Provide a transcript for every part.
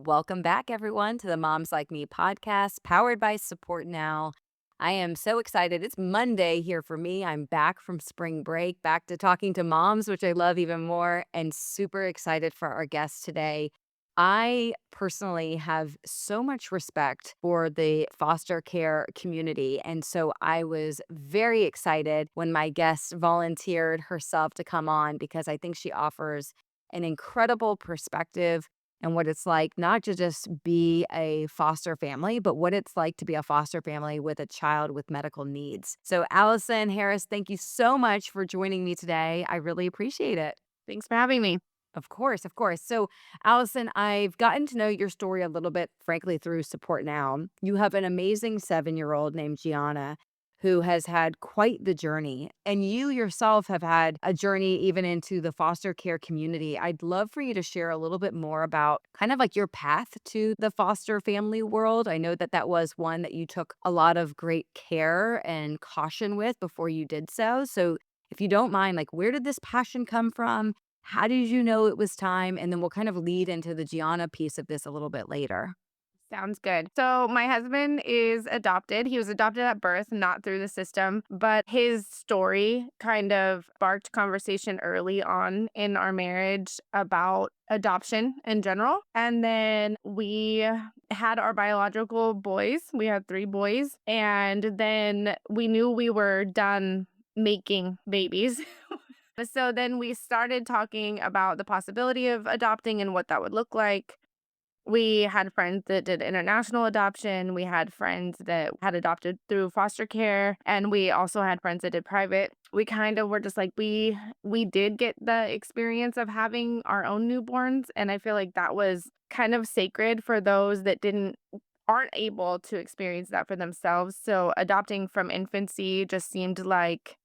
Welcome back, everyone, to the Moms Like Me podcast, powered by Support Now. I am so excited. It's Monday here for me. I'm back from spring break, back to talking to moms, which I love even more, and super excited for our guest today. I personally have so much respect for the foster care community. And so I was very excited when my guest volunteered herself to come on because I think she offers an incredible perspective and what it's like not to just be a foster family, but what it's like to be a foster family with a child with medical needs. So, Allison Harris, thank you so much for joining me today. I really appreciate it. Thanks for having me. Of course, of course. So, Allison, I've gotten to know your story a little bit, frankly, through Support Now. You have an amazing 7-year-old named Gianna who has had quite the journey. And you yourself have had a journey even into the foster care community. I'd love for you to share a little bit more about kind of like your path to the foster family world. I know that that was one that you took a lot of great care and caution with before you did so. So, if you don't mind, like, where did this passion come from? How did you know it was time? And then we'll kind of lead into the Gianna piece of this a little bit later. Sounds good. So, my husband is adopted. He was adopted at birth, not through the system, but his story kind of sparked conversation early on in our marriage about adoption in general. And then we had our biological boys. We had three boys. And then we knew we were done making babies. So then we started talking about the possibility of adopting and what that would look like. We had friends that did international adoption. We had friends that had adopted through foster care, and we also had friends that did private. We kind of were just like we did get the experience of having our own newborns, and I feel like that was kind of sacred for those that didn't aren't able to experience that for themselves. So adopting from infancy just seemed like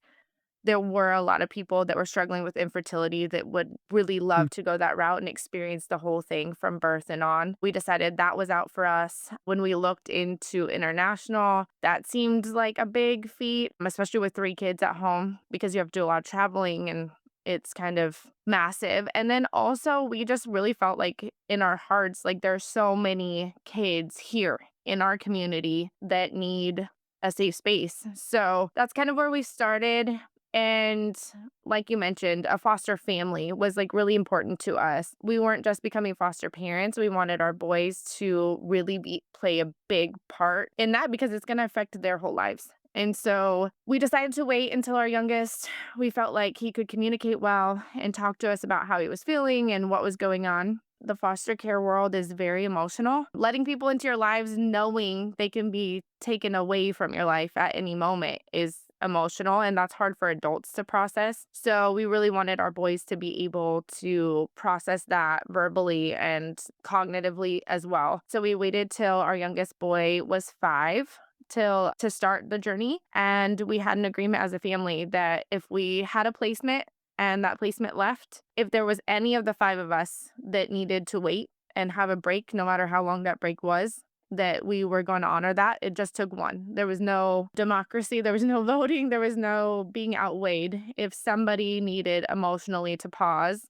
there were a lot of people that were struggling with infertility that would really Mm. love to go that route and experience the whole thing from birth and on. We decided that was out for us. When we looked into international, that seemed like a big feat, especially with three kids at home because you have to do a lot of traveling and it's kind of massive. And then also, we just really felt like in our hearts, like there's so many kids here in our community that need a safe space. So that's kind of where we started. And like you mentioned, a foster family was like really important to us. We weren't just becoming foster parents. We wanted our boys to really play a big part in that because it's going to affect their whole lives. And so we decided to wait until our youngest, we felt like he could communicate well and talk to us about how he was feeling and what was going on. The foster care world is very emotional. Letting people into your lives knowing they can be taken away from your life at any moment is emotional, and that's hard for adults to process. So we really wanted our boys to be able to process that verbally and cognitively as well. So we waited till our youngest boy was 5 till to start the journey, and we had an agreement as a family that if we had a placement and that placement left, if there was any of the 5 of us that needed to wait and have a break, no matter how long that break was, that we were going to honor that. It just took one. There was no democracy, there was no voting, there was no being outweighed. If somebody needed emotionally to pause,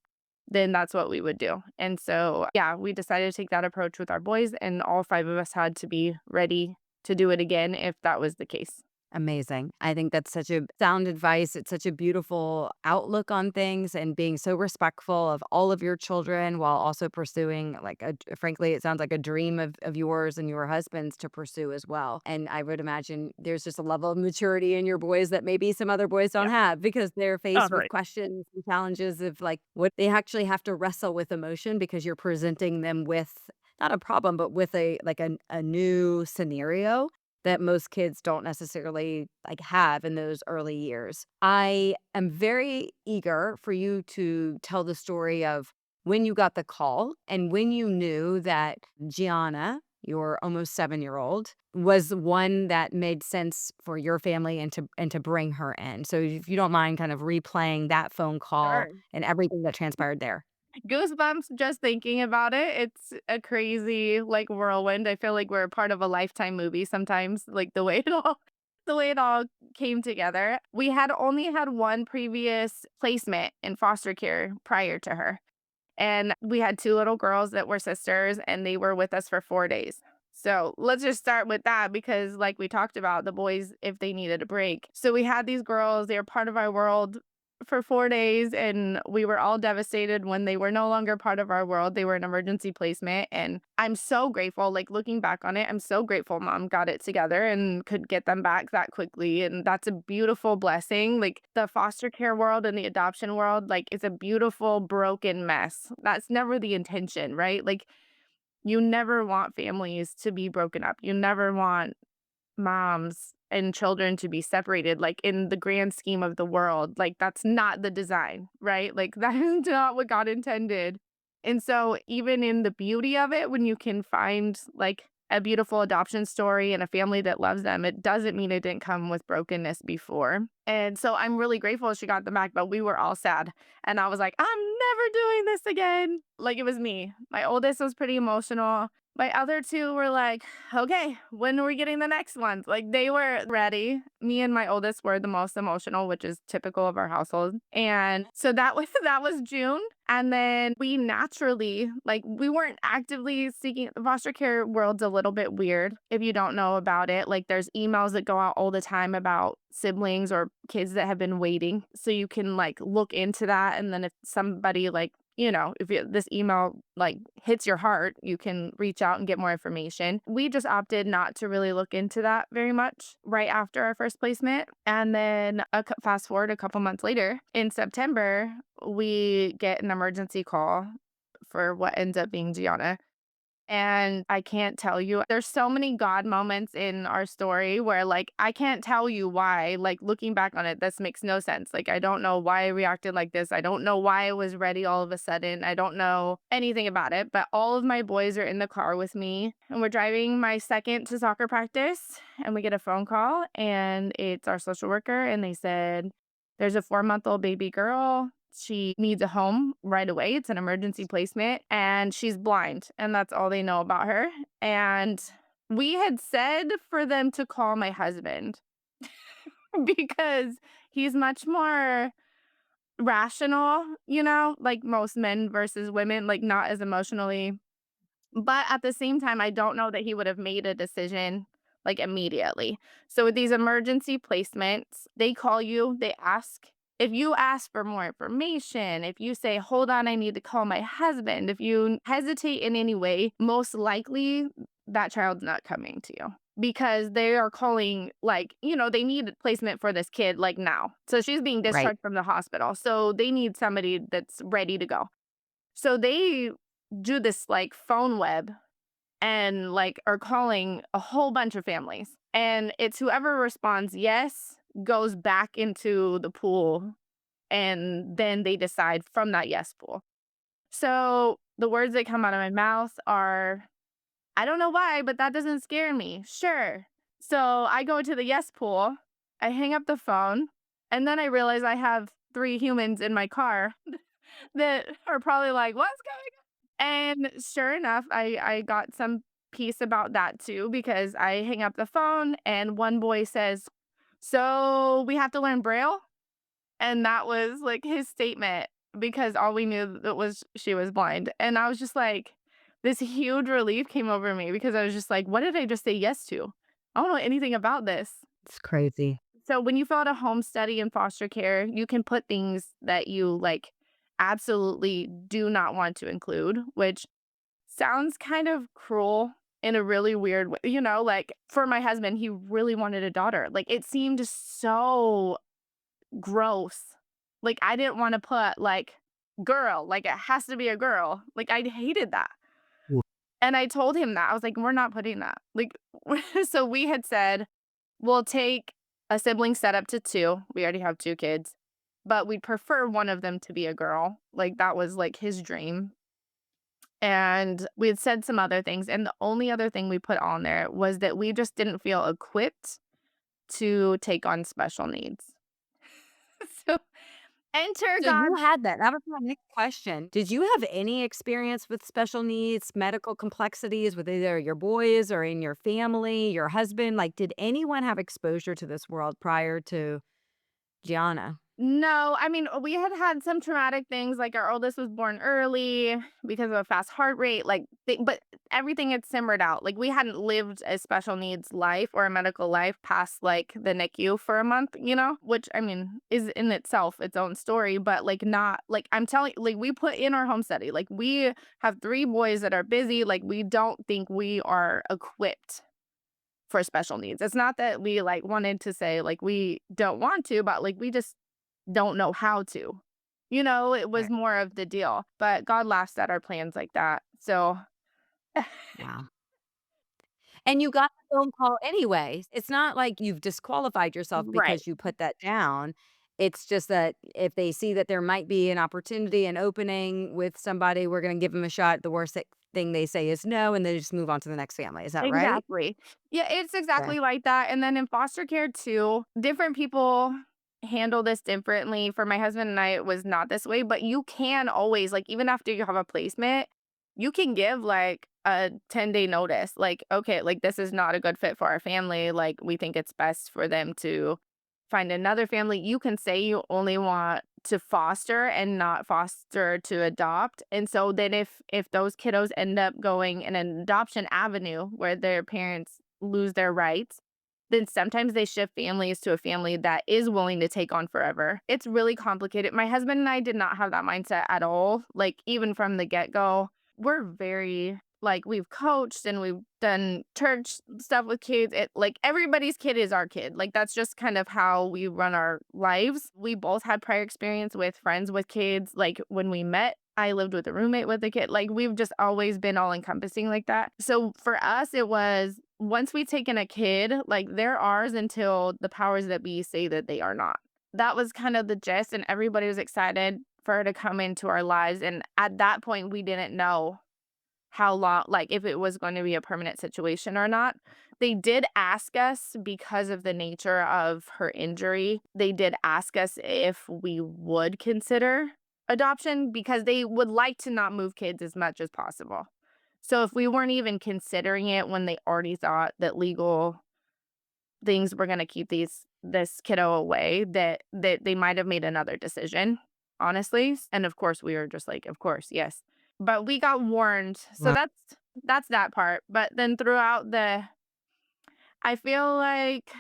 then that's what we would do. And so, yeah, we decided to take that approach with our boys, and all 5 of us had to be ready to do it again if that was the case. Amazing. I think that's such a sound advice. It's such a beautiful outlook on things and being so respectful of all of your children while also pursuing like frankly, it sounds like a dream of yours and your husband's to pursue as well. And I would imagine there's just a level of maturity in your boys that maybe some other boys don't Yeah. have because they're Oh, faced with right. questions and challenges of like what they actually have to wrestle with emotion because you're presenting them with not a problem, but with a new scenario that most kids don't necessarily, like, have in those early years. I am very eager for you to tell the story of when you got the call and when you knew that Gianna, your almost 7-year-old, was one that made sense for your family and to bring her in. So if you don't mind kind of replaying that phone call Sure. and everything that transpired there. Goosebumps just thinking about it. It's a crazy, like, whirlwind. I feel like we're a part of a Lifetime movie sometimes, like, the way it all the way it all came together. We had only had one previous placement in foster care prior to her. And we had 2 little girls that were sisters, and they were with us for 4 days. So, let's just start with that because like we talked about, the boys, if they needed a break. So, we had these girls, they were part of our world for 4 days, and we were all devastated when they were no longer part of our world. They were an emergency placement, and I'm so grateful, like, looking back on it, I'm so grateful mom got it together and could get them back that quickly, and that's a beautiful blessing. Like, the foster care world and the adoption world, like, it's a beautiful broken mess. That's never the intention, right? Like, you never want families to be broken up. You never want moms and children to be separated, like, in the grand scheme of the world, like, that's not the design, right? Like, that is not what God intended. And so, even in the beauty of it, when you can find, like, a beautiful adoption story and a family that loves them, it doesn't mean it didn't come with brokenness before. And so, I'm really grateful she got them back, but we were all sad. And I was like, "I'm never doing this again." Like, it was me. My oldest was pretty emotional. My other 2 were like, "Okay, when are we getting the next ones?" Like, they were ready. Me and my oldest were the most emotional, which is typical of our household, and so that was that was June, and then we naturally like, we weren't actively seeking the foster care world's a little bit weird if you don't know about it, like, there's emails that go out all the time about siblings or kids that have been waiting, so you can, like, look into that, and then if somebody, like, if this email like hits your heart, you can reach out and get more information. We just opted not to really look into that very much right after our first placement. And then fast forward a couple months later in September, we get an emergency call for what ends up being Gianna. And I can't tell you, there's so many God moments in our story where, like, I can't tell you why. Like, looking back on it, this makes no sense. Like, I don't know why I reacted like this. I don't know why I was ready all of a sudden. I don't know anything about it. But all of my boys are in the car with me, and we're driving my second to soccer practice. And we get a phone call, and it's our social worker. And they said, "There's a 4-month-old baby girl. She needs a home right away. It's an emergency placement, and she's blind, and that's all they know about her." And we had said for them to call my husband because he's much more rational, like most men versus women, like not as emotionally, but at the same time, I don't know that he would have made a decision, like, immediately. So with these emergency placements, they call you, they ask. If you ask for more information, if you say, "Hold on, I need to call my husband," if you hesitate in any way, most likely that child's not coming to you because they are calling, like, they need placement for this kid, like, now. So she's being Right. discharged from the hospital. So they need somebody that's ready to go. So they do this, like, phone web and, like, are calling a whole bunch of families, and it's whoever responds yes goes back into the pool, and then they decide from that yes pool. So, the words that come out of my mouth are, "I don't know why, but that doesn't scare me. Sure." So, I go to the yes pool, I hang up the phone, and then I realize I have 3 humans in my car that are probably like, "What's going." And sure enough, I got some peace about that too because I hang up the phone and one boy says, "So we have to learn Braille?" And that was like his statement because all we knew that was she was blind. And I was just like, this huge relief came over me because I was just like, what did I just say yes to? I don't know anything about this. It's crazy. So when you fill out a home study in foster care, you can put things that you like absolutely do not want to include, which sounds kind of cruel in a really weird way. Like for my husband, he really wanted a daughter. Like it seemed so gross. Like I didn't want to put like girl, like it has to be a girl. Like I hated that. Ooh. And I told him that. I was like, we're not putting that. Like, so we had said, we'll take a sibling set up to 2. We already have 2 kids, but we'd prefer one of them to be a girl. Like that was like his dream. And we had said some other things, and the only other thing we put on there was that we just didn't feel equipped to take on special needs. So enter So you God. had that was my next question. Did you have any experience with special needs, medical complexities with either your boys or in your family, your husband? Like, did anyone have exposure to this world prior to Gianna? No, I mean, we had had some traumatic things, like, our oldest was born early because of a fast heart rate, like, but everything had simmered out, like, we hadn't lived a special needs life or a medical life past, like, the NICU for a month, which, I mean, is in itself its own story, but, like, not like, I'm telling like, we put in our home study, like, we have 3 boys that are busy, like, we don't think we are equipped for special needs. It's not that we, like, wanted to say, like, we don't want to, but, like, we just don't know how to. It was Right. more of the deal, but God laughs at our plans like that. So Wow. And you got the phone call anyways. It's not like you've disqualified yourself right. because you put that down. It's just that if they see that there might be an opportunity, an opening with somebody, we're gonna give them a shot. The worst thing they say is no, and they just move on to the next family. Is that right? Exactly. Yeah, it's Okay. exactly like that, and then in foster care too, different people handle this differently. For my husband and I, it was not this way, but you can always, like, even after you have a placement, you can give, like, a 10-day notice, like, "Okay, like, this is not a good fit for our family, like, we think it's best for them to find another family." You can say you only want to foster and not foster to adopt. And so then if those kiddos end up going in an adoption avenue where their parents lose their rights, then sometimes they shift families to a family that is willing to take on forever. It's really complicated. My husband and I did not have that mindset at all. Like, even from the get-go, we're very like, we've coached and we've done church stuff with kids. Like, everybody's kid is our kid. Like, that's just kind of how we run our lives. We both had prior experience with friends with kids. Like, when we met, I lived with a roommate with a kid. Like, we've just always been all encompassing like that. So for us, it was once we taken a kid, like, they're ours until the powers that be say that they are not. That was kind of the gist, and everybody was excited for her to come into our lives. And at that point, we didn't know how long, like, if it was going to be a permanent situation or not. They did ask us because of the nature of her injury. They did ask us if we would consider adoption because they would like to not move kids as much as possible. So if we weren't even considering it when they already thought that legal things were gonna keep this kiddo away, that they might have made another decision, honestly. And of course, we were just like, "Of course, yes." But we got warned, so Wow. that's that part. But then throughout I feel like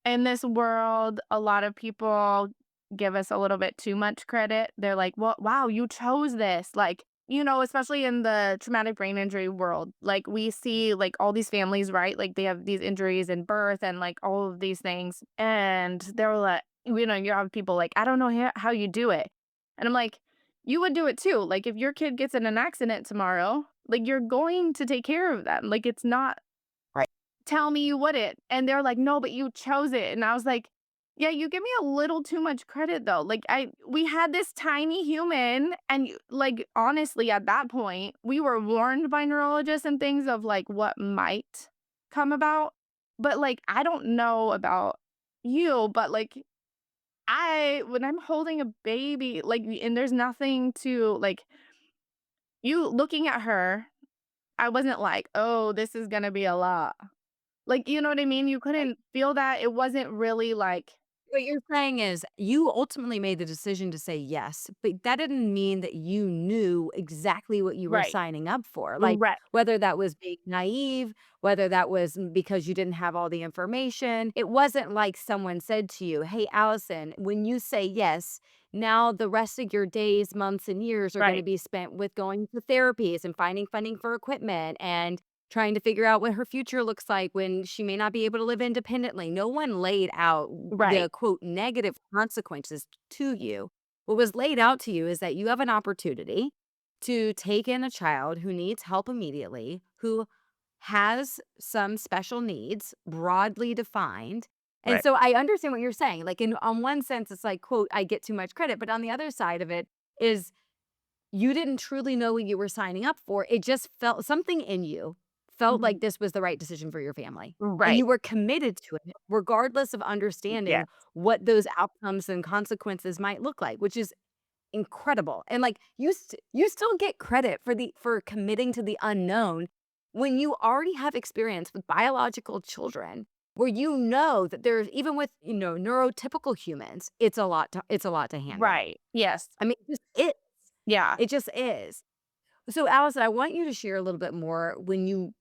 in this world, a lot of people give us a little bit too much credit. They're like, "Well, wow, you chose this." Like, especially in the traumatic brain injury world, like, we see, like, all these families, right? Like, they have these injuries in birth and, like, all of these things. And they're like, you have people like, "I don't know how you do it." And I'm like, "You would do it too." Like, if your kid gets in an accident tomorrow, like, you're going to take care of them. Like, it's not Right. tell me you wouldn't. And they're like, "No, but you chose it." And I was like, "Yeah, you give me a little too much credit though." Like, we had this tiny human and like, honestly, at that point, we were warned by neurologists and things of like what might come about. But like, I don't know about you, but like, when I'm holding a baby, like, and there's nothing to like, you looking at her, I wasn't like, "Oh, this is gonna be a lot." Like, you know what I mean? You couldn't feel that. It wasn't really like What you're saying is you ultimately made the decision to say yes, but that didn't mean that you knew exactly what you were right, signing up for. Like, right, whether that was being naive, whether that was because you didn't have all the information. It wasn't like someone said to you, "Hey, Allison, when you say yes, now the rest of your days, months, and years are going to right, be spent with going to therapies and finding funding for equipment and trying to figure out what her future looks like when she may not be able to live independently." No one laid out the right, quote negative consequences to you. What was laid out to you is that you have an opportunity to take in a child who needs help immediately, who has some special needs, broadly defined. And right, so I understand what you're saying. Like, in on one sense, it's like, quote, I get too much credit. But on the other side of it is you didn't truly know what you were signing up for. It just felt something in you felt like mhm, this was the right decision for your family, and right, you were committed to it regardless of understanding yes, what those outcomes and consequences might look like, which is incredible. And, like, you still get credit for committing to the unknown when you already have experience with biological children. where you know that there's even with, neurotypical humans, it's a lot to handle. Right. Yes. I mean, Yeah. it just is. So, Allison, I want you to share a little bit more when you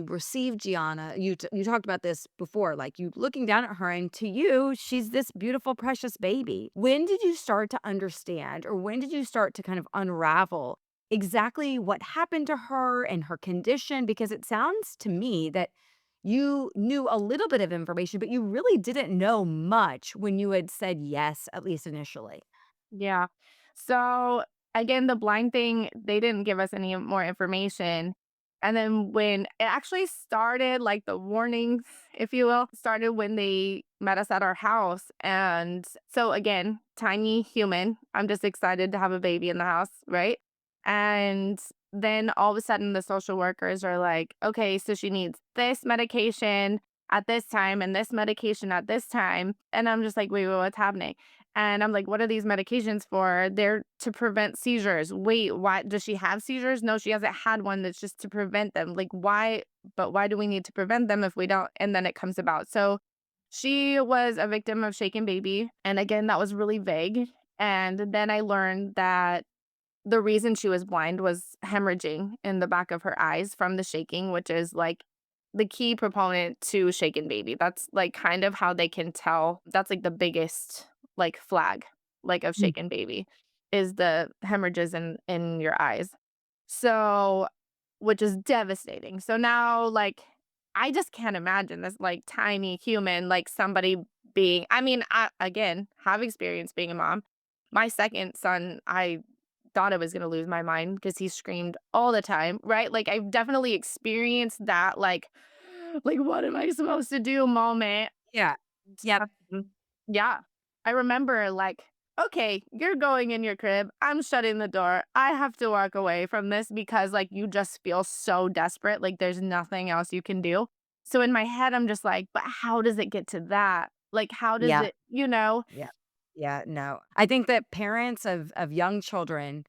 received Gianna. You talked about this before, like you looking down at her, and to you, she's this beautiful, precious baby. When did you start to understand, or when did you start to kind of unravel exactly what happened to her and her condition? Because it sounds to me that you knew a little bit of information, but you really didn't know much when you had said yes, at least initially. Yeah. So again, the blind thing, they didn't give us any more information. And then when it actually started, like the warning, if you will, started when they met us at our house. And so again, tiny human. I'm just excited to have a baby in the house, right? And then all of a sudden the social workers are like, okay, so she needs this medication at this time and this medication at this time. And I'm just like, wait, what's happening? And I'm like, "What are these medications for?" "They're to prevent seizures." "Wait, why does she have seizures?" "No, she hasn't had one, that's just to prevent them." Like, "Why but why do we need to prevent them if we don't?" And then it comes about. So, she was a victim of shaken baby, and again, that was really vague. And then I learned that the reason she was blind was hemorrhaging in the back of her eyes from the shaking, which is, like, the key proponent to shaken baby. That's, like, kind of how they can tell. That's, like, the biggest, like, flag, like, of Mm. shaken baby is the hemorrhages in your eyes. So which is devastating. So now, like, I just can't imagine this, like, tiny human, like, somebody being I mean, I, again, have experience being a mom. My 2nd son, I thought I was gonna lose my mind because he screamed all the time, right? Like, I've definitely experienced that, like, "What am I supposed to do?" moment. Yeah. Yep. Yeah. I remember, like, "Okay, you're going in your crib. I'm shutting the door. I have to walk away from this," because, like, you just feel so desperate, like, there's nothing else you can do. So in my head, I'm just like, "But how does it get to that? Like, how does Yeah. it" you know? Yeah. Yeah, no. I think that parents of young children,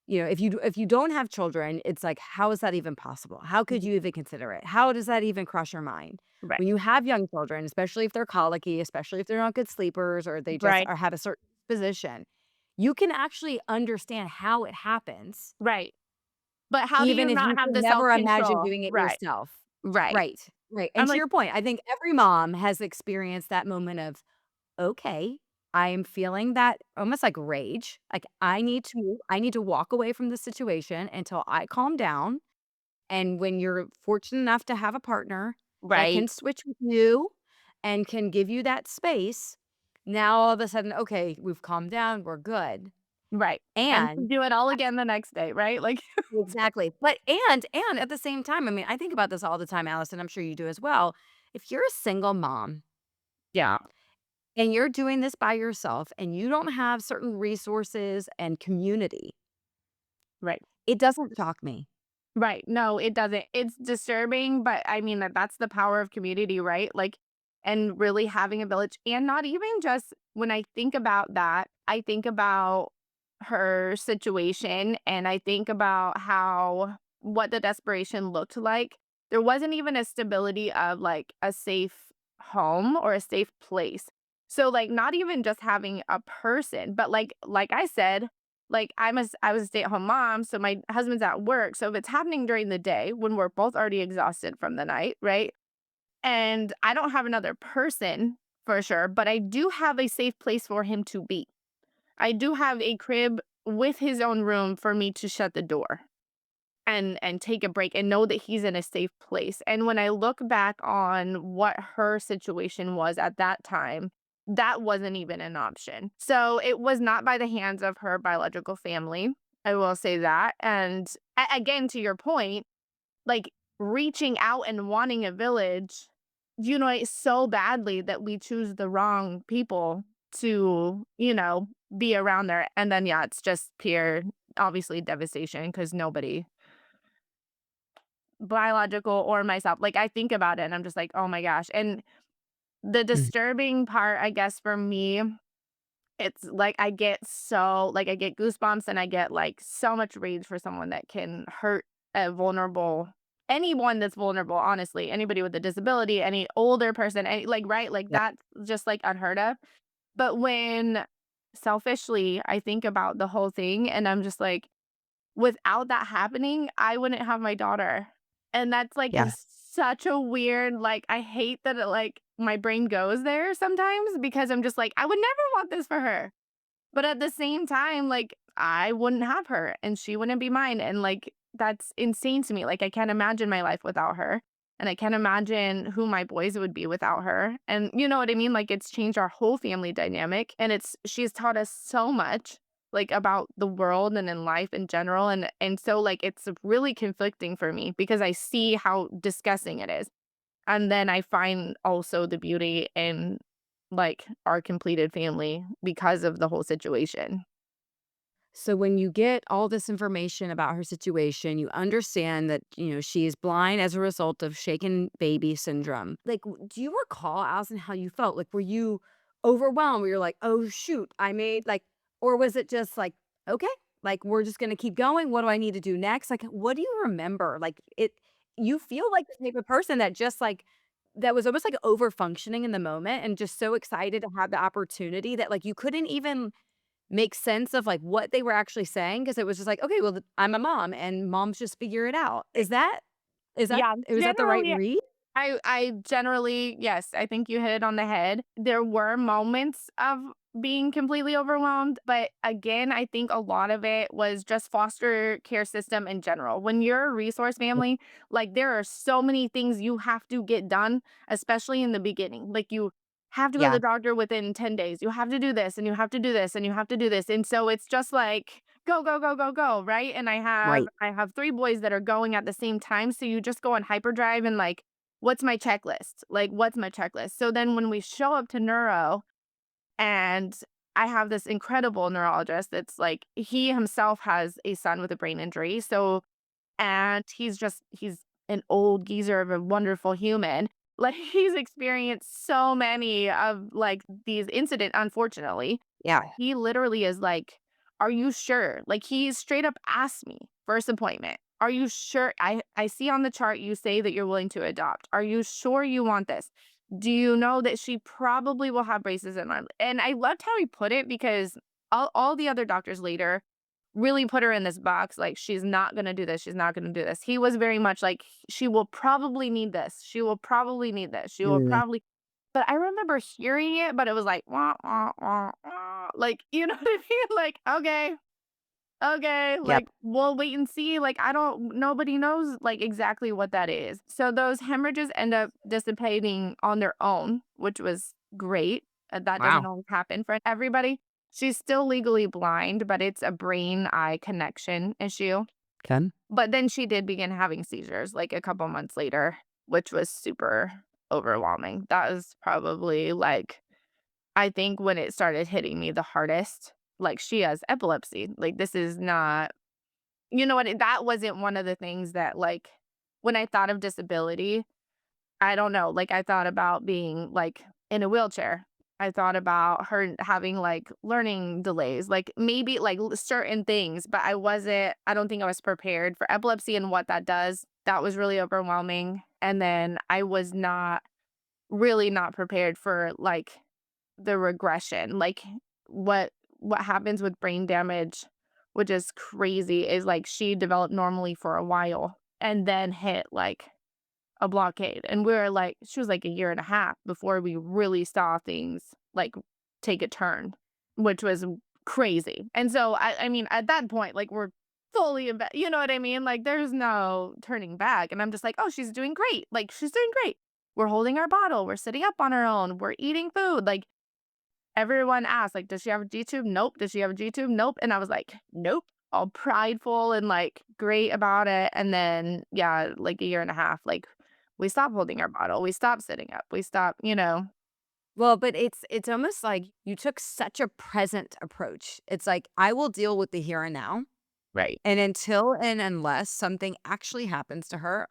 if you don't have children, it's like, how is that even possible? How could Mhm. you even consider it? How does that even cross your mind? Right. When you have young children, especially if they're colicky, especially if they're not good sleepers or they just Right. are have a certain position, you can actually understand how it happens, Right. But how do even you if not you have could the never imagine self-control? doing it Right. yourself. Right. Right, right, and I'm to like your point, I think every mom has experienced that moment of, "Okay, I am feeling that almost like rage, like, I need to walk away from the situation until I calm down," and when you're fortunate enough to have a partner that right. can switch with you and can give you that space, now all of a sudden, "Okay, we've calmed down, we're good," Right. And to and do it all again the next day, right? Like exactly. But at the same time, I mean, I think about this all the time, Allison, I'm sure you do as well. If you're a single mom Yeah. and you're doing this by yourself and you don't have certain resources and community, Right. it doesn't shock me. Right. No, it doesn't. It's disturbing, but I mean that's the power of community, right? Like and really having a village and not even just when I think about that, I think about her situation and I think about how what the desperation looked like. There wasn't even a stability of like a safe home or a safe place. So like not even just having a person, but like I said, like, I was a stay-at-home mom, so my husband's at work, so if it's happening during the day when we're both already exhausted from the night, right? And I don't have another person for sure, but I do have a safe place for him to be. I do have a crib with his own room for me to shut the door and take a break and know that he's in a safe place. And when I look back on what her situation was at that time, that wasn't even an option. So it was not by the hands of her biological family. I will say that. And again, to your point, like reaching out and wanting a village, it's so badly that we choose the wrong people to, be around there. And then, yeah, it's just pure, obviously, devastation because nobody biological or myself. Like, I think about it and I'm just like, "Oh my gosh." And the Mm. disturbing part, I guess, for me, it's like I get goosebumps and I get, like, so much rage for someone that can hurt a vulnerable anyone that's vulnerable, honestly, anybody with a disability, any older person, any like, right? Like, Yeah. that's just, like, unheard of. But when selfishly, I think about the whole thing and I'm just like, without that happening, I wouldn't have my daughter. And that's, like, Yeah. such a weird, like, I hate that it, like, my brain goes there sometimes because I'm just like, I would never want this for her. But at the same time, like, I wouldn't have her and she wouldn't be mine, and, like, that's insane to me, like, I can't imagine my life without her, and I can't imagine who my boys would be without her, and you know what I mean? Like, it's changed our whole family dynamic, and she's taught us so much, like, about the world and in life in general, and so, like, it's really conflicting for me because I see how disgusting it is. And then I find also the beauty in, like, our completed family because of the whole situation. So when you get all this information about her situation, you understand that, she is blind as a result of shaken baby syndrome. Like, do you recall, Allison, how you felt? Like, were you overwhelmed? Where you're like, oh, shoot, I made like, or was it just like, okay, like, we're just going to keep going. What do I need to do next? Like, what do you remember? Like, you feel like the type of person that just like, that was almost like over functioning in the moment and just so excited to have the opportunity that like you couldn't even make sense of, like, what they were actually saying because it was just like, "Okay, well, th I'm a mom, and moms just figure it out." Yeah, Was that the right generally read? I generally yes, I think you hit it on the head. There were moments of being completely overwhelmed, but again, I think a lot of it was just foster care system in general. When you're a resource family, like, there are so many things you have to get done, especially in the beginning. Like, you have to go to Yeah, the doctor within 10 days. You have to do this, and you have to do this, and you have to do this, and so it's just like, go, go, go, go, go, right? And right. I have 3 boys that are going at the same time, so you just go on hyperdrive and, like, what's my checklist? Like, what's my checklist? So then when we show up to neuro and I have this incredible neurologist that's like, he himself has a son with a brain injury. So, and he's an old geezer of a wonderful human. Like, he's experienced so many of like these incident, unfortunately. Yeah. He literally is like, "Are you sure?" Like, he straight up asked me, first appointment, "Are you sure? I see on the chart you say that you're willing to adopt. Are you sure you want this? Do you know that she probably will have braces in on," and I loved how he put it because all the other doctors later really put her in this box, like, "She's not gonna do this, she's not gonna do this." He was very much like, "She will probably need this. She will probably need this. She will Mm, probably," but I remember hearing it, but it was like, "Wah, wah, wah, wah," like, you know what I mean? Like, "Okay, okay," yep. like, "We'll wait and see," like, I don't nobody knows, like, exactly what that is. So those hemorrhages end up dissipating on their own, which was great. That doesn't Wow. always happen for everybody. She's still legally blind, but it's a brain-eye connection issue. Ken? But then she did begin having seizures, like, a couple months later, which was super overwhelming. That was probably, like, I think when it started hitting me the hardest. Like, she has epilepsy. Like, this is not, you know what? That wasn't one of the things that, like, when I thought of disability, I don't know, like, I thought about being, like, in a wheelchair. I thought about her having, like, learning delays, like, maybe, like, certain things, but I don't think I was prepared for epilepsy and what that does. That was really overwhelming, and then I was not really not prepared for, like, the regression, like, what happens with brain damage, which is crazy, is, like, she developed normally for a while and then hit, like, a blockade, and we were like she was, like, a year and a half before we really saw things, like, take a turn, which was crazy, and so, I mean, at that point, like, we're fully you know what I mean? Like, there's no turning back, and I'm just like, "Oh, she's doing great, like, she's doing great. We're holding our bottle, we're sitting up on our own, we're eating food," like, everyone asked, like, "Does she have a G-tube?" "Nope." "Does she have a G-tube?" "Nope." And I was like, "Nope." All prideful and, like, great about it, and then, yeah, like, a year and a half, like, we stopped holding our bottle, we stopped sitting up, we stopped, you know. Well, but it's almost like you took such a present approach. It's like, "I will deal with the here and now, Right. and until and unless something actually happens to her,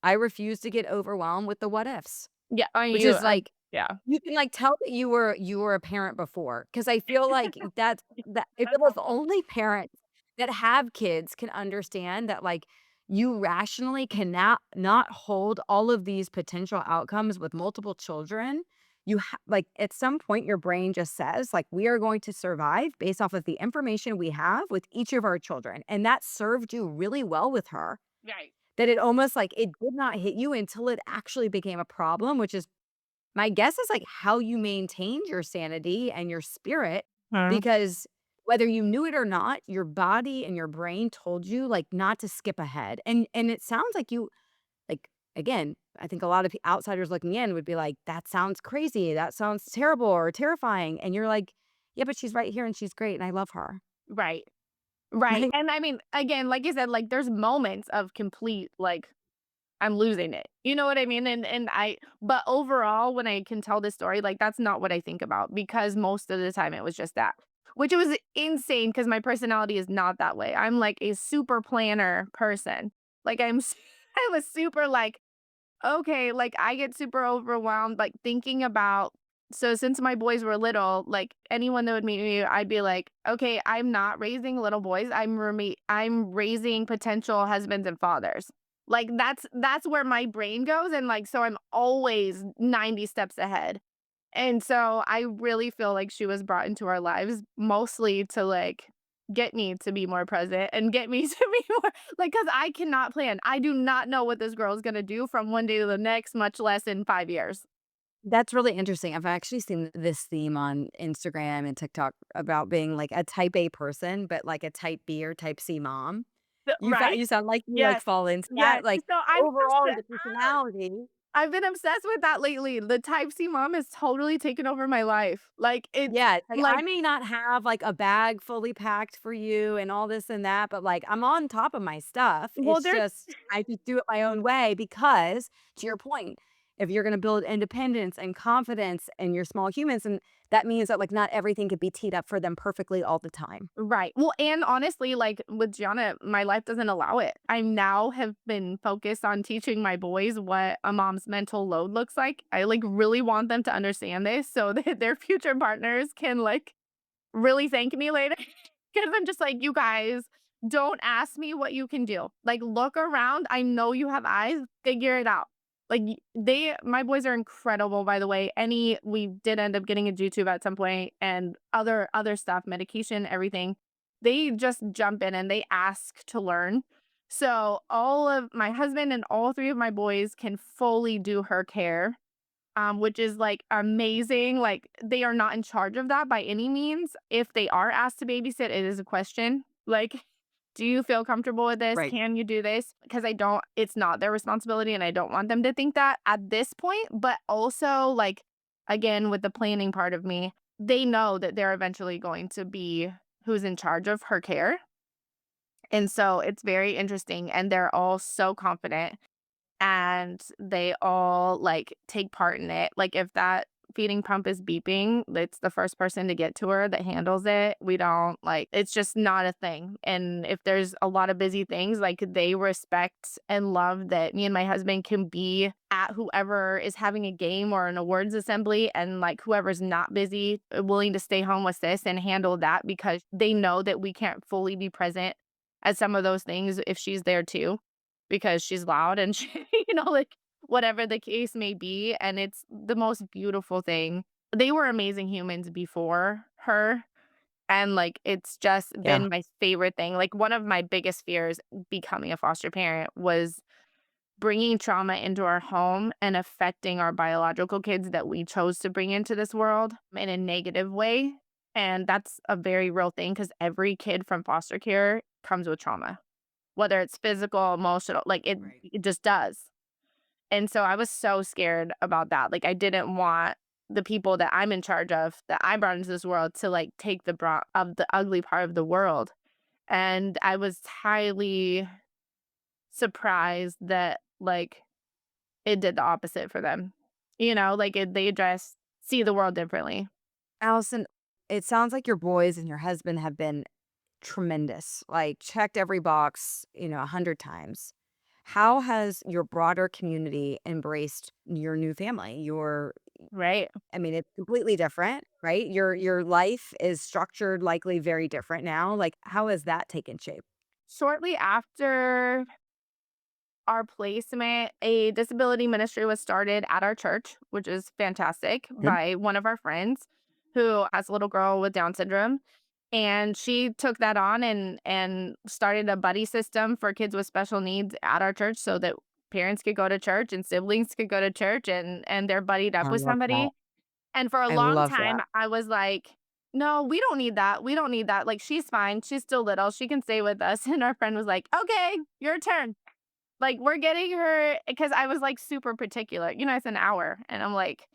I refuse to get overwhelmed with the what ifs." Yeah, I mean, Which is I like yeah. you can, like, tell that you were a parent before, because I feel like that I feel like only parents that have kids can understand that, like, you rationally cannot not hold all of these potential outcomes with multiple children. Like, at some point, your brain just says, like, "We are going to survive based off of the information we have with each of our children," and that served you really well with her, Right. that it almost like it did not hit you until it actually became a problem, which is my guess is, like, how you maintained your sanity and your spirit, Mhm. because whether you knew it or not, your body and your brain told you, like, not to skip ahead, and it sounds like you like, again, I think a lot of outsiders looking in would be like, "That sounds crazy, that sounds terrible or terrifying," and you're like, "Yeah, but she's right here and she's great and I love her." Right. Right. Like, And I mean, again, like you said, like there's moments of complete like I'm losing it. You know what I mean? But overall, when I can tell this story, like that's not what I think about because most of the time it was just that. Which was insane because my personality is not that way. I'm like a super planner person. Like I was super like, okay, like I get super overwhelmed, like thinking about so since my boys were little, like anyone that would meet me, I'd be like, okay, I'm not raising little boys. I'm raising potential husbands and fathers. Like that's where my brain goes. And like so I'm always 90 steps ahead. And so I really feel like she was brought into our lives mostly to like get me to be more present and get me to be more like cuz I cannot plan. I do not know what this girl is going to do from one day to the next, much less in 5 years. that's really interesting. I've actually seen this theme on Instagram and TikTok about being, like, a type A person, but, like, a type B or type C mom. Right? You sound like you, like, Yes. fall into Yes. that, like, So overall, as a personality. I've been obsessed with that lately. The type C mom has totally taken over my life. Like it's Yeah, it's like, I like may not have, like, a bag fully packed for you and all this and that, but, like, I'm on top of my stuff. well It's there's just I just do it my own way because, to your point, if you're gonna build independence and confidence in your small humans, and that means that, like, not everything could be teed up for them perfectly all the time. right. Well, and honestly, like with Gianna, my life doesn't allow it. I now have been focused on teaching my boys what a mom's mental load looks like. I like really want them to understand this so that their future partners can like really thank me later. Because I'm just like, you guys don't ask me what you can do. Like, look around. I know you have eyes. Figure it out. Like my boys are incredible, by the way. We did end up getting a YouTube at some point and other stuff, medication, everything. They just jump in and they ask to learn. So all of my husband and all three of my boys can fully do her care, which is like amazing. Like they are not in charge of that by any means. If they are asked to babysit, it is a question. Like, do you feel comfortable with this? Right. Can you do this? Because it's not their responsibility and I don't want them to think that at this point. But also, like, again, with the planning part of me, they know that they're eventually going to be who's in charge of her care. And so it's very interesting. And they're all so confident and they all, like, take part in it. Like, if that feeding pump is beeping, it's the first person to get to her that handles it. We don't like it's just not a thing, and if there's a lot of busy things, like, they respect and love that me and my husband can be at whoever is having a game or an awards assembly, and, like, whoever's not busy, willing to stay home with this and handle that because they know that we can't fully be present at some of those things if she's there too because she's loud and she like, whatever the case may be, and it's the most beautiful thing. They were amazing humans before her, and, like, it's just Yeah. been my favorite thing. Like, one of my biggest fears becoming a foster parent was bringing trauma into our home and affecting our biological kids that we chose to bring into this world in a negative way, and that's a very real thing because every kid from foster care comes with trauma. Whether it's physical, emotional, like, Right. it just does. And so I was so scared about that, like, I didn't want the people that I'm in charge of, that I brought into this world to, like, take the brunt of the ugly part of the world, and I was highly surprised that, like, it did the opposite for them. Like, they just see the world differently. Allison, it sounds like your boys and your husband have been tremendous, like, checked every box, 100 times. How has your broader community embraced your new family? Right. I mean, it's completely different, right? Your life is structured likely very different now. Like, how has that taken shape? Shortly after our placement, a disability ministry was started at our church, which is fantastic, Good. by one of our friends who has a little girl with Down syndrome. And she took that on and started a buddy system for kids with special needs at our church so that parents could go to church and siblings could go to church and they're buddied up I with love that. somebody. And for a I long love time, that. I was like, "No, we don't need that. We don't need that. Like, she's fine. She's still little. She can stay with us." And our friend was like, "Okay, your turn." Like, we're getting her because I was, like, super particular. It's an hour, and I'm like,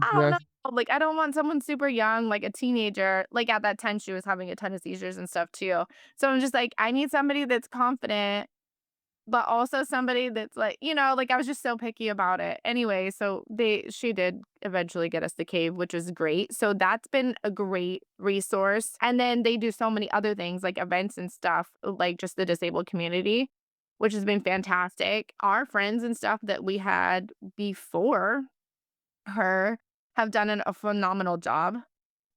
"I don't Yeah. know." Like, I don't want someone super young, like a teenager. Like, at that time, she was having a ton of seizures and stuff too. So I'm just like, I need somebody that's confident but also somebody that's like, I was just so picky about it. Anyway, so she did eventually get us the cave, which was great. So that's been a great resource. And then they do so many other things like events and stuff, like just the disabled community, which has been fantastic. Our friends and stuff that we had before her have done a phenomenal job.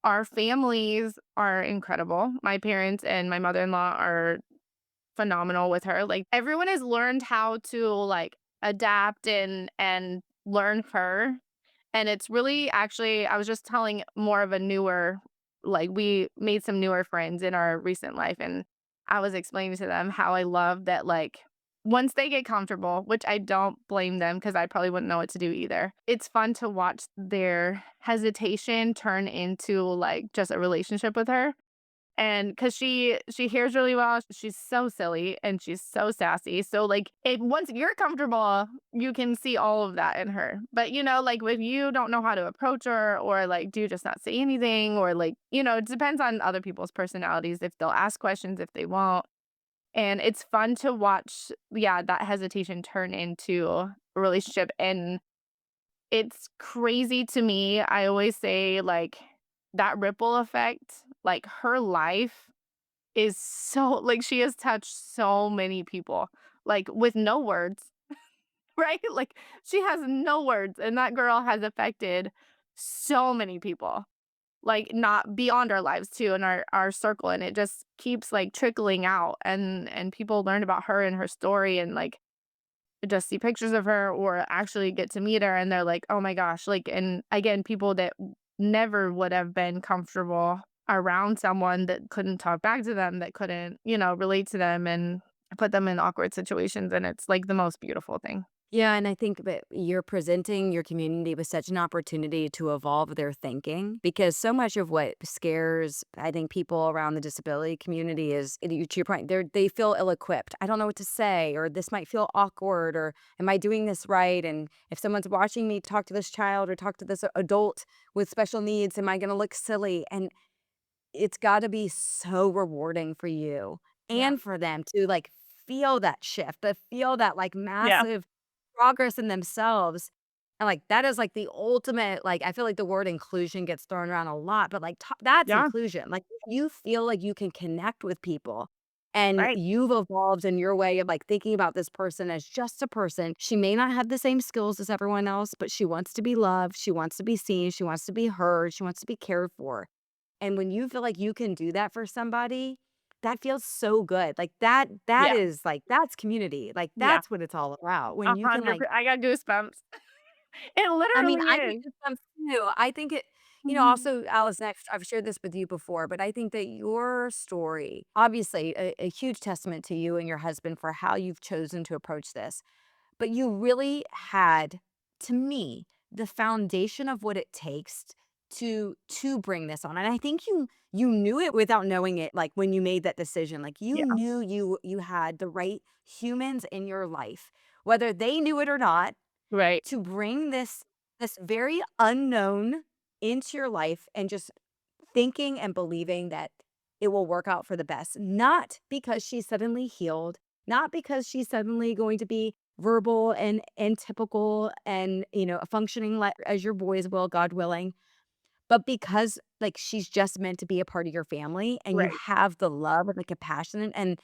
Our families are incredible. My parents and my mother-in-law are phenomenal with her. Like, everyone has learned how to, like, adapt and learn her, and it's really actually I was just telling more of a newer like, we made some newer friends in our recent life, and I was explaining to them how I love that, like, once they get comfortable, which I don't blame them because I probably wouldn't know what to do either, it's fun to watch their hesitation turn into, like, just a relationship with her. And because she hears really well, she's so silly and she's so sassy. So, like, if once you're comfortable, you can see all of that in her. But, like, if you don't know how to approach her or, like, do you just not say anything or, like, it depends on other people's personalities, if they'll ask questions, if they won't. And it's fun to watch, yeah, that hesitation turn into a relationship, and it's crazy to me. I always say, like, that ripple effect, like, her life is so like, she has touched so many people, like, with no words, right? Like, she has no words, and that girl has affected so many people, like, not beyond our lives too, in our circle, and it just keeps, like, trickling out, and people learn about her and her story and, like, just see pictures of her or actually get to meet her, and they're like, "Oh my gosh," like, and again, people that never would have been comfortable around someone that couldn't talk back to them, that couldn't, relate to them and put them in awkward situations, and it's, like, the most beautiful thing. Yeah, and I think that you're presenting your community with such an opportunity to evolve their thinking because so much of what scares, I think, people around the disability community is, to your point, they feel ill-equipped. I don't know what to say, or this might feel awkward, or am I doing this right? And if someone's watching me talk to this child or talk to this adult with special needs, am I going to look silly? And it's gotta be so rewarding for you Yeah. and for them to, like, feel that shift, to feel that, like, Yeah. massive progress in themselves, and, like, that is, like, the ultimate, like, I feel like the word inclusion gets thrown around a lot, but, like, ta that's Yeah. inclusion, like, you feel like you can connect with people, and Right. you've evolved in your way of, like, thinking about this person as just a person. She may not have the same skills as everyone else, but she wants to be loved, she wants to be seen, she wants to be heard, she wants to be cared for. And when you feel like you can do that for somebody, that feels so good. Like, that Yeah. is, like, that's community. Like, Yeah. that's what it's all about. When you can, like 100 I got goosebumps. It I mean, literally I get is. goosebumps too. I think it Mhm. also, Allison, I've shared this with you before, but I think that your story, obviously a huge testament to you and your husband for how you've chosen to approach this. But you really had, to me, the foundation of what it takes to bring this on, and I think you knew it without knowing it, like, when you made that decision, like, you Yeah. knew you had the right humans in your life, whether they knew it or not, Right. to bring this very unknown into your life and just thinking and believing that it will work out for the best, not because she's suddenly healed, not because she's suddenly going to be verbal and typical and, functioning like as your boys will, God willing, but because, like, she's just meant to be a part of your family and you Right. have the love and the compassion and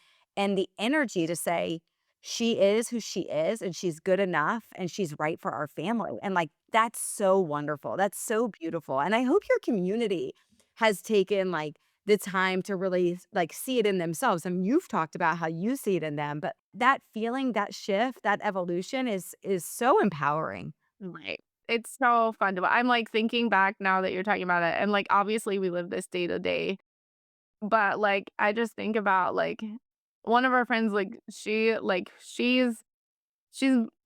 the energy to say, "She is who she is, and she's good enough, and she's right for our family." And, like, that's so wonderful. That's so beautiful. And I hope your community has taken, like, the time to really like see it in themselves. And you've talked about how you see it in them, but that feeling, that shift, that evolution is so empowering. Right. It's so fun to I'm, like, thinking back now that you're talking about it, and, like, obviously, we live this day to day, but, like, I just think about, like, one of our friends, like, she's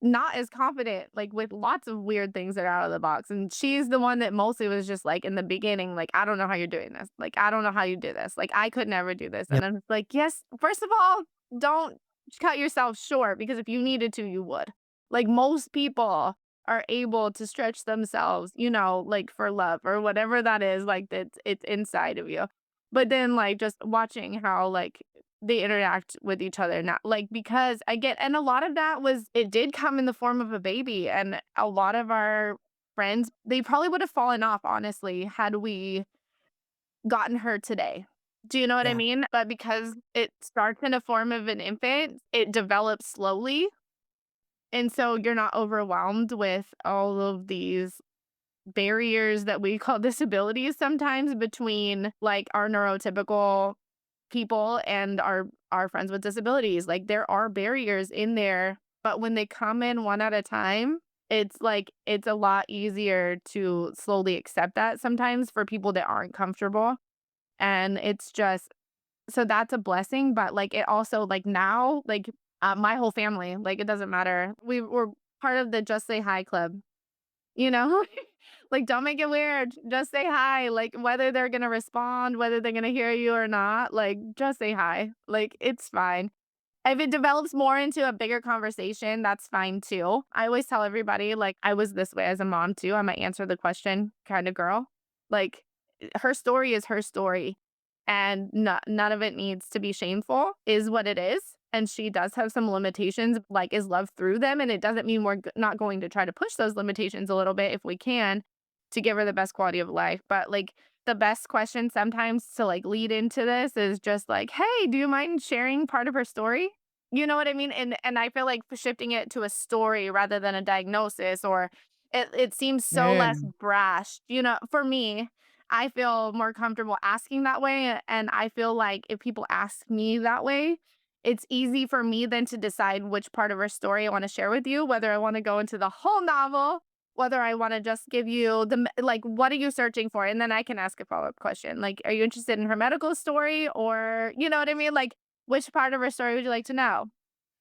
not as confident, like, with lots of weird things that are out of the box, and she's the one that mostly was just, like, in the beginning, like, "I don't know how you're doing this." Like, "I don't know how you do this." Like, "I could never do this." And Yep. I'm just like, "Yes, first of all, don't cut yourself short because if you needed to, you would." Like, most people are able to stretch themselves, like, for love or whatever that is, like, it's inside of you. But then, like, just watching how, like, they interact with each other now, like, because I get and a lot of that was it did come in the form of a baby, and a lot of our friends, they probably would have fallen off, honestly, had we gotten her today. Do you know what I Yeah. mean? But because it starts in a form of an infant, it develops slowly, and so you're not overwhelmed with all of these barriers that we call disabilities sometimes between, like, our neurotypical people and our friends with disabilities. Like, there are barriers in there, but when they come in one at a time, it's like it's a lot easier to slowly accept that sometimes for people that aren't comfortable, and it's just so that's a blessing, but, like, it also like, now, like, my whole family, like, it doesn't matter. We're part of the Just Say Hi club, you know? Like, don't make it weird. Just say hi. Like, whether they're gonna respond, whether they're gonna hear you or not, like, just say hi. Like, it's fine. If it develops more into a bigger conversation, that's fine too. I always tell everybody, like, I was this way as a mom too. I'm a answer the question kind of girl. Like, her story is her story, and none of it needs to be shameful, is what it is. And she does have some limitations, like, is love through them. And it doesn't mean we're not going to try to push those limitations a little bit if we can to give her the best quality of life. But, like, the best question sometimes to, like, lead into this is just like, "Hey, do you mind sharing part of her story?" You know what I mean? And I feel like shifting it to a story rather than a diagnosis, or it seems so less Mm. brash, for me, I feel more comfortable asking that way, and I feel like if people ask me that way, it's easy for me then to decide which part of her story I wanna share with you, whether I wanna go into the whole novel, whether I wanna just give you like, "What are you searching for?" And then I can ask a follow-up question, like, "Are you interested in her medical story?" Or you know what I mean? Like, "Which part of her story would you like to know?"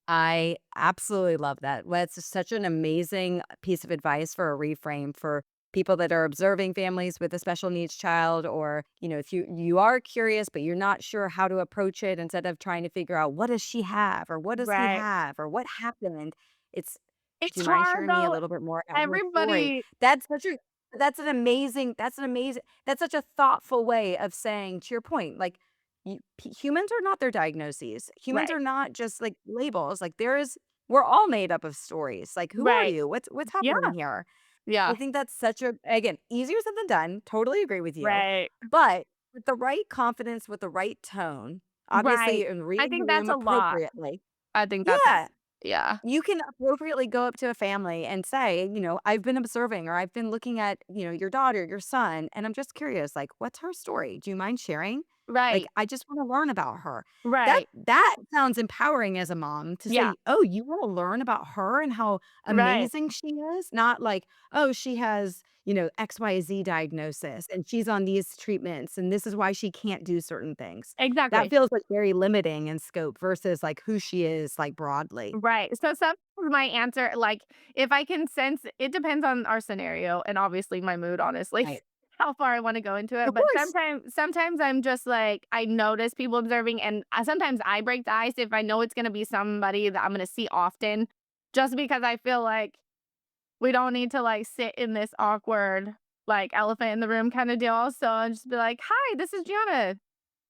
I absolutely love that. Well, it's such an amazing piece of advice for a reframe for people that are observing families with a special needs child, or, if you are curious but you're not sure how to approach it, instead of trying to figure out what does she have or what does he Right. have or what happened. It's Do It's you mind hard sharing me a though. little bit more about her story? Everybody That's such a thoughtful way of saying, to your point, like, humans are not their diagnoses. Humans Right, are not just like labels. Like, we're all made up of stories. Like, who are right. you? What's Yeah, happening here? I yeah, think that's such a, again, easier said than done. Totally agree with you. right, But with the right confidence, with the right tone, right. obviously, and I reading the think that's room a lot. appropriately. I think that's Yeah, yeah, you can appropriately go up to a family and say, "I've been observing, or I've been looking at, your daughter, your son, and I'm just curious, like, what's her story? Do you mind sharing? Like, right, I just wanna learn about her." That right, that sounds empowering as a mom to yeah, say, "Oh, you wanna learn about her and how right, amazing she is?" Not like, "Oh, she has, XYZ diagnosis, and she's on these treatments, and this is why she can't do certain things." That exactly. feels, like, very limiting in scope versus, like, who she is, like, broadly. Right. So sometimes my answer, like, if I can sense it depends on our scenario and obviously my mood, honestly, Right. how far I wanna go into it, Of but course. sometimes I'm just like, I notice people observing, and sometimes I break the ice if I know it's gonna be somebody that I'm gonna see often, just because I feel like we don't need to, like, sit in this awkward, like, elephant in the room kinda deal, so I'll just be like, "Hi, this is Gianna.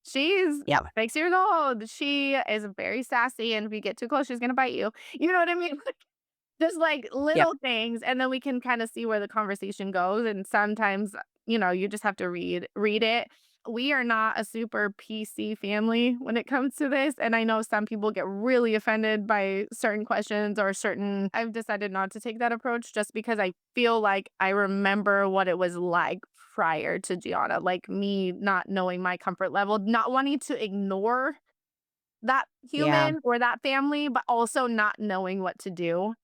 She's Yeah. 6 years old. She is very sassy, and if you get too close, she's gonna bite you." You know what I mean? Like, just, like, Yep. little things, and then we can kinda see where the conversation goes, and sometimes, you just have to read it. We are not a super PC family when it comes to this, and I know some people get really offended by certain questions or certain I've decided not to take that approach just because I feel like I remember what it was like prior to Gianna, like me not knowing my comfort level, not wanting to ignore that Yeah. human or that family, but also not knowing what to do.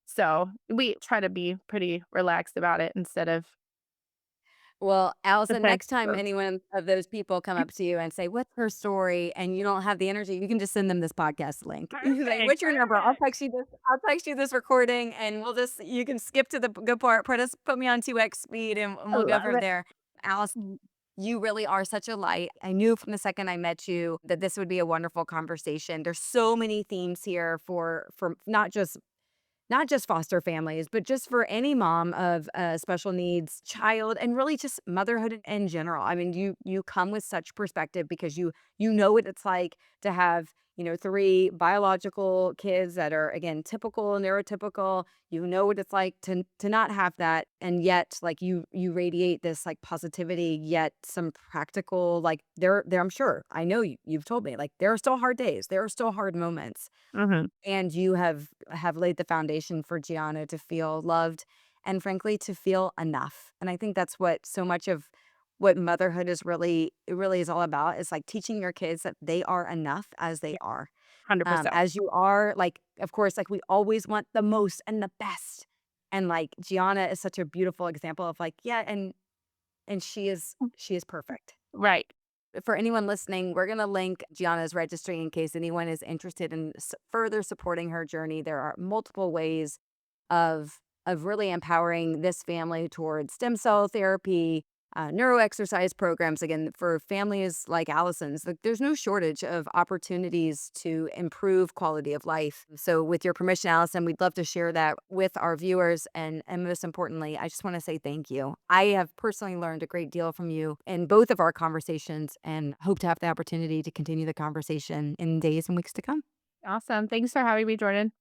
So, we try to be pretty relaxed about it instead of Well, Allison, next time defensive. anyone of those people come up to you and say, "What's her story?" and you don't have the energy, you can just send them this podcast link. You say, Perfect, "What's your number? I'll perfect. text you this. I'll text you this recording, and we'll just you can skip to the good part. Put me on 2x speed, and I we'll go love from it. there." Alice, Mm, you really are such a light. I knew from the second I met you that this would be a wonderful conversation. There's so many themes here for not just foster families, but just for any mom of a special needs child and really just motherhood in general. I mean, you come with such perspective because you know what it's like to have, three biological kids that are again typical, neurotypical. You know what it's like to not have that. And yet like you radiate this like positivity, yet some practical, like there I'm sure. I know you've told me like there are still hard days, there are still hard moments mhm, and you have laid the foundation for Gianna to feel loved and frankly to feel enough. And I think that's what so much of what motherhood is really it really is all about is like teaching your kids that they are enough as they yeah, are. 100%. As you are, like of course, like we always want the most and the best. And like Gianna is such a beautiful example of like, yeah, and she is perfect. Right, For anyone listening, we're going to link Gianna's registry in case anyone is interested in further supporting her journey. There are multiple ways of really empowering this family towards stem cell therapy, neuro exercise programs. Again, for families like Allison's, like, there's no shortage of opportunities to improve quality of life. So, with your permission, Allison, we'd love to share that with our viewers. And most importantly, I just want to say thank you. I have personally learned a great deal from you in both of our conversations and hope to have the opportunity to continue the conversation in days and weeks to come. awesome. Thanks for having me, Jordan.